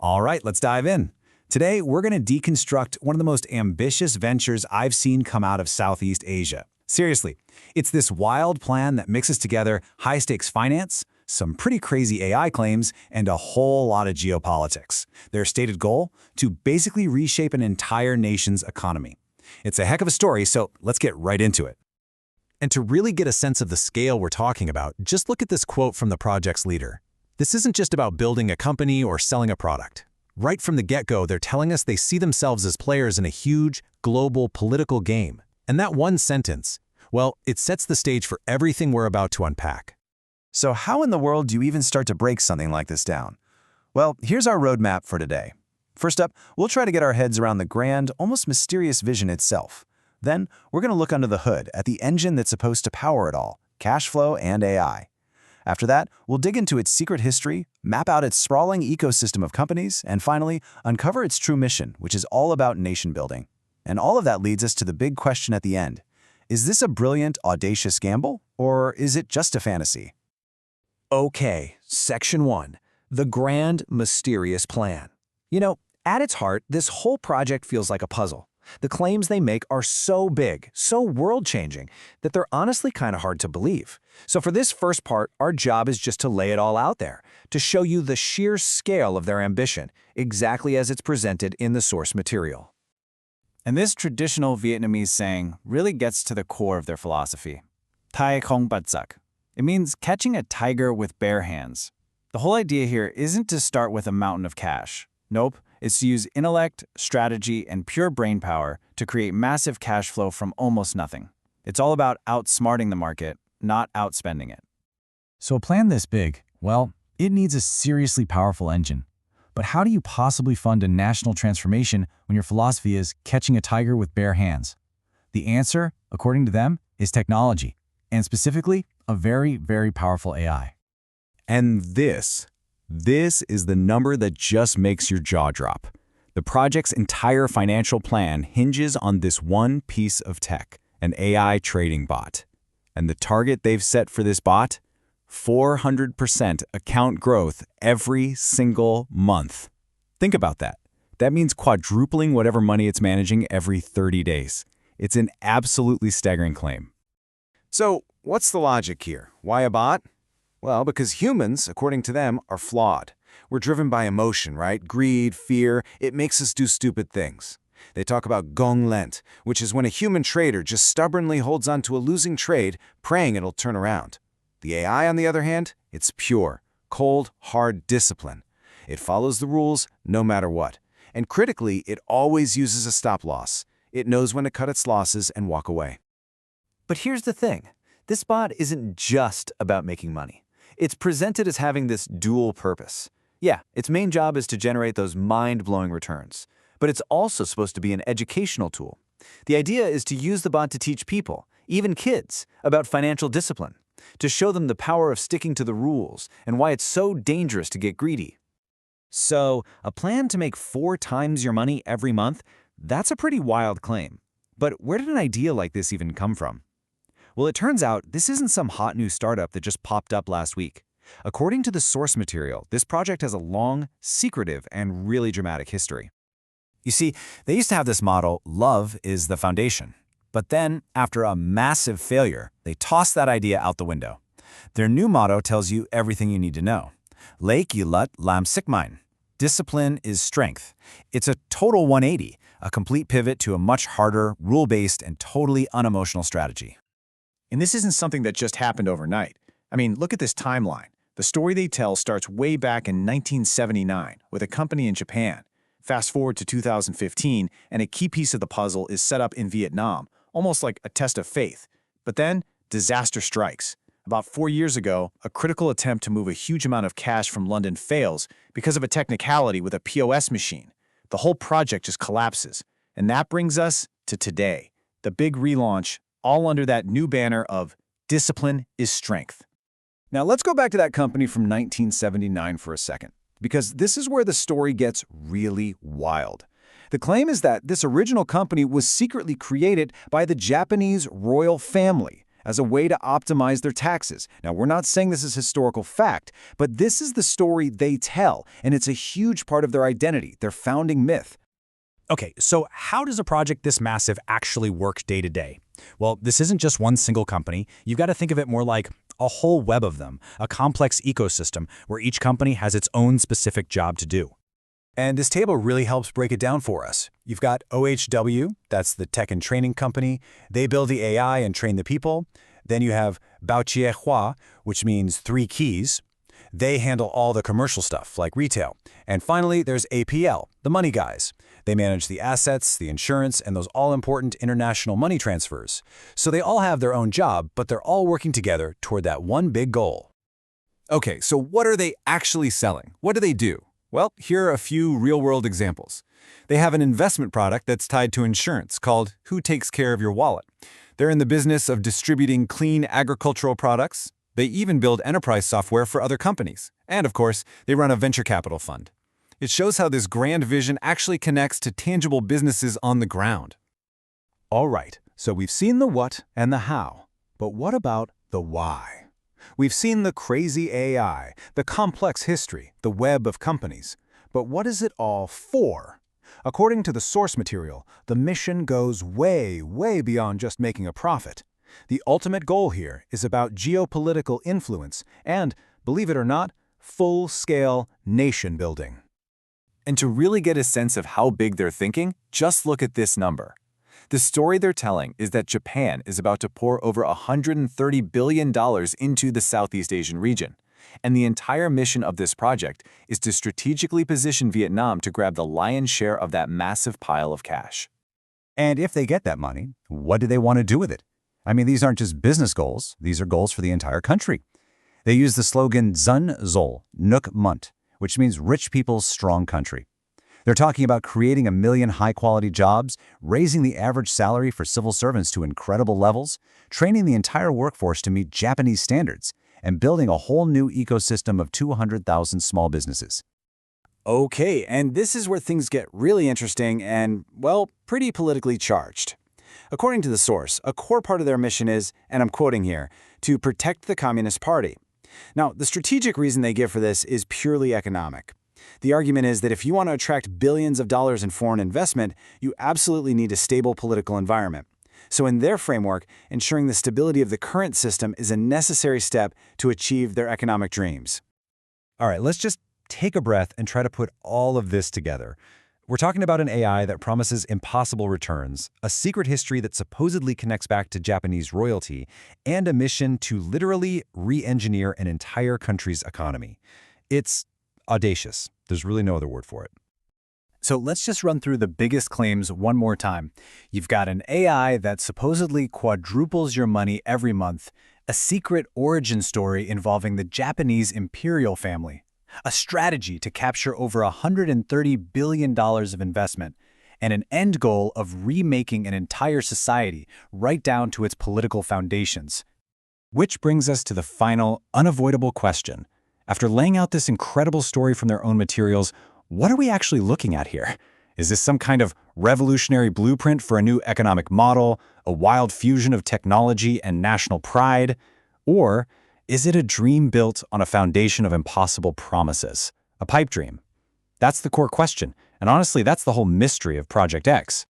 All right, let's dive in. Today, we're going to deconstruct one of the most ambitious ventures I've seen come out of Southeast Asia. Seriously, it's this wild plan that mixes together high-stakes finance, some pretty crazy AI claims, and a whole lot of geopolitics. Their stated goal? To basically reshape an entire nation's economy. It's a heck of a story, so let's get right into it. And to really get a sense of the scale we're talking about, just look at this quote from the project's leader. This isn't just about building a company or selling a product. Right from the get-go, they're telling us they see themselves as players in a huge, global, political game. And that one sentence, well, it sets the stage for everything we're about to unpack. So how in the world do you even start to break something like this down? Well, here's our roadmap for today. First up, we'll try to get our heads around the grand, almost mysterious vision itself. Then, we're going to look under the hood at the engine that's supposed to power it all, cash flow and AI. After that, we'll dig into its secret history, map out its sprawling ecosystem of companies, and finally, uncover its true mission, which is all about nation building. And all of that leads us to the big question at the end. Is this a brilliant, audacious gamble, or is it just a fantasy? Okay, Section 1. The Grand Mysterious Plan. You know, at its heart, this whole project feels like a puzzle. The claims they make are so big, so world-changing, that they're honestly kind of hard to believe. So for this first part, our job is just to lay it all out there, to show you the sheer scale of their ambition, exactly as it's presented in the source material. And this traditional Vietnamese saying really gets to the core of their philosophy. Tai không bắt giặc. It means catching a tiger with bare hands. The whole idea here isn't to start with a mountain of cash. Nope, it's to use intellect, strategy, and pure brainpower to create massive cash flow from almost nothing. It's all about outsmarting the market, not outspending it. So a plan this big, well, it needs a seriously powerful engine. But how do you possibly fund a national transformation when your philosophy is catching a tiger with bare hands? The answer, according to them, is technology, and specifically, a very, very powerful AI. And this is the number that just makes your jaw drop. The project's entire financial plan hinges on this one piece of tech, an AI trading bot. And the target they've set for this bot? 400% account growth every single month. Think about that. That means quadrupling whatever money it's managing every 30 days. It's an absolutely staggering claim. So, what's the logic here? Why a bot? Well, because humans, according to them, are flawed. We're driven by emotion, right? Greed, fear, it makes us do stupid things. They talk about gong lent, which is when a human trader just stubbornly holds on to a losing trade, praying it'll turn around. The AI, on the other hand, it's pure, cold, hard discipline. It follows the rules no matter what. And critically, it always uses a stop loss. It knows when to cut its losses and walk away. But here's the thing. This bot isn't just about making money. It's presented as having this dual purpose. Yeah, its main job is to generate those mind-blowing returns. But it's also supposed to be an educational tool. The idea is to use the bot to teach people, even kids, about financial discipline, to show them the power of sticking to the rules and why it's so dangerous to get greedy. So, a plan to make 4 times your money every month? That's a pretty wild claim. But where did an idea like this even come from? Well, it turns out this isn't some hot new startup that just popped up last week. According to the source material, this project has a long, secretive, and really dramatic history. You see, they used to have this motto, love is the foundation. But then, after a massive failure, they tossed that idea out the window. Their new motto tells you everything you need to know. Lek yulat lam sikmine. Discipline is strength. It's a total 180, a complete pivot to a much harder, rule-based, and totally unemotional strategy. And this isn't something that just happened overnight. I mean, look at this timeline. The story they tell starts way back in 1979 with a company in Japan. Fast forward to 2015, and a key piece of the puzzle is set up in Vietnam, almost like a test of faith. But then, disaster strikes. About 4 years ago, a critical attempt to move a huge amount of cash from London fails because of a technicality with a POS machine. The whole project just collapses. And that brings us to today, the big relaunch, all under that new banner of discipline is strength. Now let's go back to that company from 1979 for a second, because this is where the story gets really wild. The claim is that this original company was secretly created by the Japanese royal family, as a way to optimize their taxes. Now, we're not saying this is historical fact, but this is the story they tell, and it's a huge part of their identity, their founding myth. Okay, so how does a project this massive actually work day to day? Well, this isn't just one single company. You've got to think of it more like a whole web of them, a complex ecosystem where each company has its own specific job to do. And this table really helps break it down for us. You've got OHW, that's the tech and training company. They build the AI and train the people. Then you have Baoqiehua, which means 3 keys. They handle all the commercial stuff, like retail. And finally, there's APL, the money guys. They manage the assets, the insurance, and those all-important international money transfers. So they all have their own job, but they're all working together toward that one big goal. Okay, so what are they actually selling? What do they do? Well, here are a few real-world examples. They have an investment product that's tied to insurance called Who Takes Care of Your Wallet. They're in the business of distributing clean agricultural products. They even build enterprise software for other companies. And of course, they run a venture capital fund. It shows how this grand vision actually connects to tangible businesses on the ground. All right, so we've seen the what and the how. But what about the why? We've seen the crazy AI, the complex history, the web of companies. But what is it all for? According to the source material, the mission goes way, way beyond just making a profit. The ultimate goal here is about geopolitical influence and, believe it or not, full-scale nation building. And to really get a sense of how big they're thinking, just look at this number. The story they're telling is that Japan is about to pour over $130 billion into the Southeast Asian region. And the entire mission of this project is to strategically position Vietnam to grab the lion's share of that massive pile of cash. And if they get that money, what do they want to do with it? I mean, these aren't just business goals. These are goals for the entire country. They use the slogan Zun Zol, Nuk Munt, which means rich people's strong country. They're talking about creating 1 million high-quality jobs, raising the average salary for civil servants to incredible levels, training the entire workforce to meet Japanese standards, and building a whole new ecosystem of 200,000 small businesses. Okay, and this is where things get really interesting and, well, pretty politically charged. According to the source, a core part of their mission is, and I'm quoting here, to protect the Communist Party. Now, the strategic reason they give for this is purely economic. The argument is that if you want to attract billions of dollars in foreign investment, you absolutely need a stable political environment. So in their framework, ensuring the stability of the current system is a necessary step to achieve their economic dreams. All right, let's just take a breath and try to put all of this together. We're talking about an AI that promises impossible returns, a secret history that supposedly connects back to Japanese royalty, and a mission to literally re-engineer an entire country's economy. It's audacious. There's really no other word for it. So let's just run through the biggest claims one more time. You've got an AI that supposedly quadruples your money every month, a secret origin story involving the Japanese imperial family, a strategy to capture over $130 billion of investment, and an end goal of remaking an entire society right down to its political foundations. Which brings us to the final, unavoidable question. After laying out this incredible story from their own materials, what are we actually looking at here? Is this some kind of revolutionary blueprint for a new economic model, a wild fusion of technology and national pride? Or is it a dream built on a foundation of impossible promises? A pipe dream? That's the core question, and honestly, that's the whole mystery of Project X.